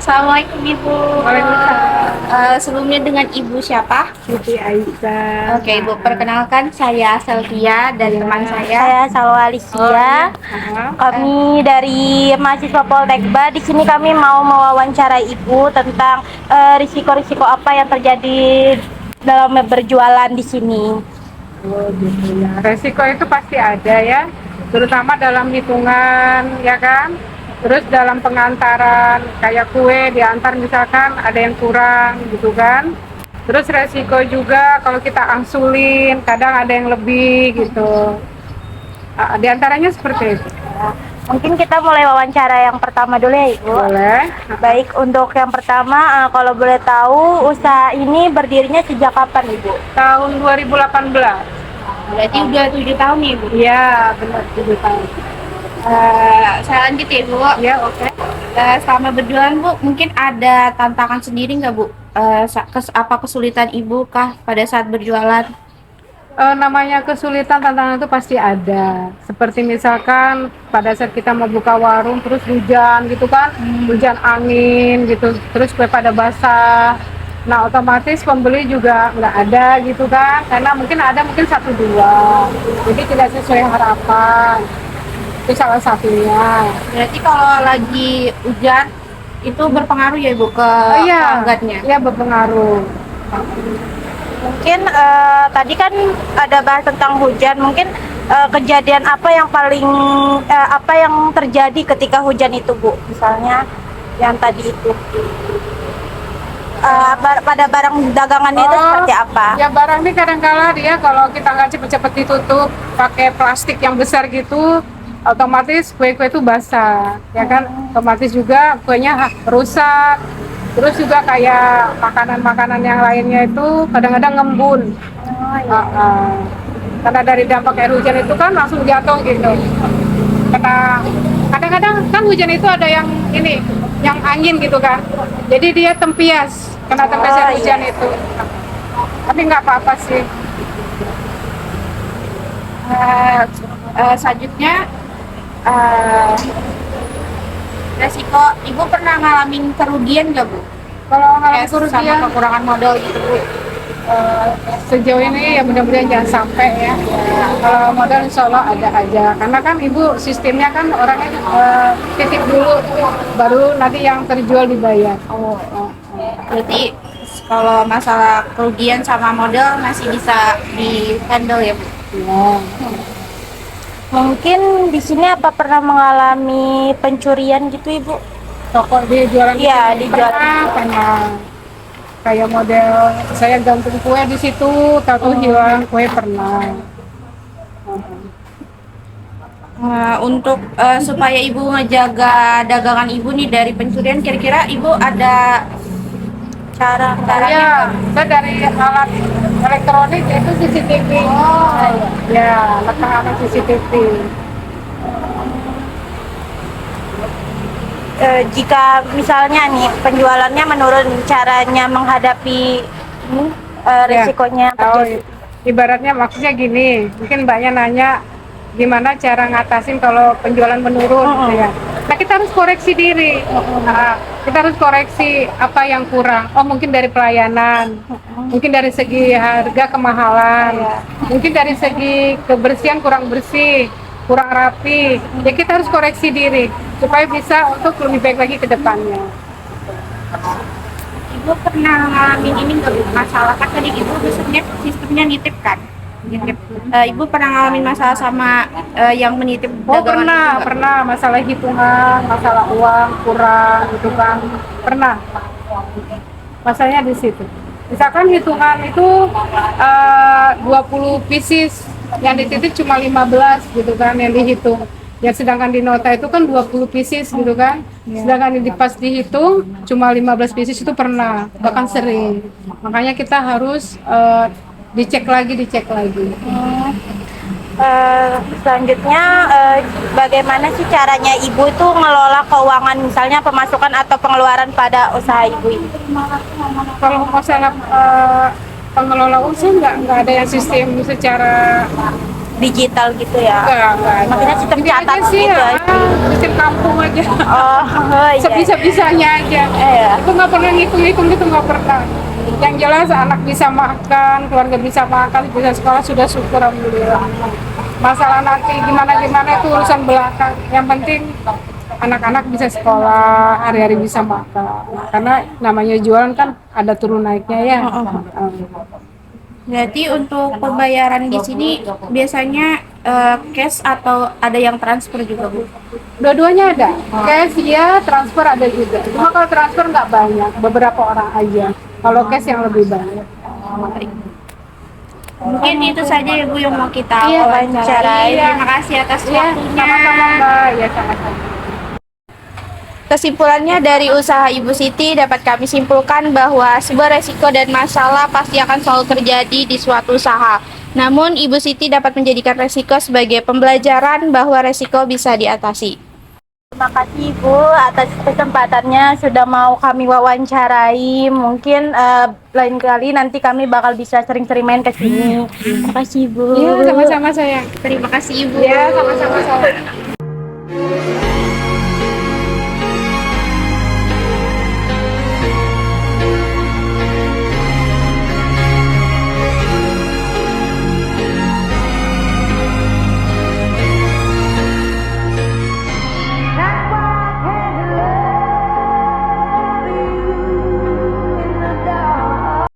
Assalamualaikum Ibu. Waalaikumsalam. Sebelumnya dengan Ibu siapa? Siti Aisyah. Oke Ibu, perkenalkan saya Selvia dan Iya. teman saya. Saya Salwa Alicia. Oh iya. Aha. Kami dari mahasiswa Poltekba. Di sini kami mau mewawancarai Ibu tentang risiko-risiko apa yang terjadi dalam berjualan di sini. Oh gitu ya. Resiko itu pasti ada ya, terutama dalam hitungan ya kan. Terus dalam pengantaran kayak kue diantar misalkan ada yang kurang gitu kan. Terus resiko juga kalau kita angsulin kadang ada yang lebih gitu. Di antaranya seperti itu. Mungkin kita mulai wawancara yang pertama dulu ya Ibu. Boleh. Baik, untuk yang pertama kalau boleh tahu usaha ini berdirinya sejak kapan Ibu? Tahun 2018. Berarti udah 7 tahun nih Ibu. Iya, benar 7 tahun. Saya lanjut ya Bu. Ya, oke. Selama berjualan Bu, mungkin ada tantangan sendiri nggak Bu? Apa kesulitan Ibu kah pada saat berjualan? Namanya kesulitan, tantangan itu pasti ada. Seperti misalkan pada saat kita mau buka warung terus hujan gitu kan, hujan angin gitu, terus kue pada basah. Nah otomatis pembeli juga nggak ada gitu kan, karena mungkin ada mungkin satu dua, jadi tidak sesuai harapan. Itu salah satunya. Berarti kalau lagi hujan itu berpengaruh ya Ibu ke Iya, pelanggannya? iya berpengaruh. Mungkin tadi kan ada bahas tentang hujan. Mungkin kejadian apa yang paling apa yang terjadi ketika hujan itu Bu? Misalnya yang tadi itu pada barang dagangannya itu seperti apa? Ya barang ini kadang-kala dia kalau kita nggak cepet-cepet ditutup pakai plastik yang besar gitu, otomatis kue-kue itu basah, ya kan? Otomatis juga kuenya rusak. Terus juga kayak makanan-makanan yang lainnya itu kadang-kadang ngembun. Karena dari dampak air hujan itu kan langsung jatuh gitu. Karena kadang-kadang kan hujan itu ada yang ini, yang angin gitu kan. Jadi dia tempias, kena tempias air hujan itu. Tapi nggak apa-apa sih. Selanjutnya resiko Ibu pernah ngalamin kerugian nggak Bu? Kalau Kayak ngalamin sama kerugian kekurangan modal gitu Bu? sejauh ini ya mudah-mudahan jangan sampai ya. Kalau modal insya Allah ada aja. Karena kan ibu sistemnya kan orangnya titip dulu, baru nanti yang terjual dibayar. Berarti kalau masalah kerugian sama modal masih bisa di handle ya Bu? Ya. Mungkin di sini apa pernah mengalami pencurian gitu Ibu? Toko di jualan Iya, di di sini pernah. Kayak model saya gantung kue di situ, tahu hilang kue pernah. Untuk supaya Ibu ngejaga dagangan Ibu nih dari pencurian, kira-kira Ibu ada caranya? Ya, saya dari alat elektronik itu CCTV. Ya, letak alat CCTV. Jika misalnya nih penjualannya menurun, caranya menghadapi ini risikonya Oh, terjadi. ibaratnya maksudnya gini, mungkin mbaknya nanya gimana cara ngatasin kalau penjualan menurun gitu ya. Nah kita harus koreksi diri. Nah, kita harus koreksi apa yang kurang. Oh mungkin dari pelayanan, mungkin dari segi harga kemahalan, mungkin dari segi kebersihan kurang bersih, kurang rapi. Ya kita harus koreksi diri supaya bisa untuk lebih baik lagi ke depannya. Ibu pernah ngalamin ini nggak Bu? Masalah kan tadi Ibu sistemnya nitip kan? Ibu pernah ngalamin masalah sama yang menitip Oh dagangan Ibu nggak? pernah masalah hitungan, masalah uang kurang gitu kan, pernah. Masalahnya di situ. Misalkan hitungan itu 20 pieces, yang dititip cuma 15 gitu kan yang dihitung. Ya sedangkan di nota itu kan 20 pieces gitu kan. Sedangkan pas dihitung cuma 15 pieces itu pernah, bahkan sering. Makanya kita harus dicek lagi. Selanjutnya bagaimana sih caranya Ibu itu ngelola keuangan, misalnya pemasukan atau pengeluaran pada usaha Ibu ini? Kalau masalah pengelola usaha nggak ada yang sistem secara digital gitu ya? Enggak. Makanya sistem Ini aja catat sih gitu ya, aja. sistem kampung aja. Oh, iya. Sebisa-bisanya aja. Iya. Itu nggak pernah ngitung-ngitung gitu, nggak pernah. Yang jelas anak bisa makan, keluarga bisa makan, bisa sekolah, sudah syukur alhamdulillah. Masalah nanti gimana-gimana itu urusan belakang. Yang penting anak-anak bisa sekolah, hari-hari bisa makan. Karena namanya jualan kan ada turun naiknya ya. Berarti untuk pembayaran di sini biasanya cash atau ada yang transfer juga, Bu? Dua-duanya ada. Cash ya, transfer ada juga. Cuma kalau transfer nggak banyak, beberapa orang aja. Kalau cash yang lebih banyak. Mungkin itu saja ya, Bu, yang mau kita Iya, wawancarai. iya. Terima kasih atas Iya, waktunya. sama-sama Mbak. Ya, sama-sama. Kesimpulannya dari usaha Ibu Siti dapat kami simpulkan bahwa sebuah resiko dan masalah pasti akan selalu terjadi di suatu usaha. Namun Ibu Siti dapat menjadikan resiko sebagai pembelajaran bahwa resiko bisa diatasi. Terima kasih Ibu atas kesempatannya sudah mau kami wawancarai. Mungkin lain kali nanti kami bakal bisa sering-sering main ke sini. Terima kasih Ibu. Iya, sama-sama sayang. Terima kasih Ibu. Iya, sama-sama sayang.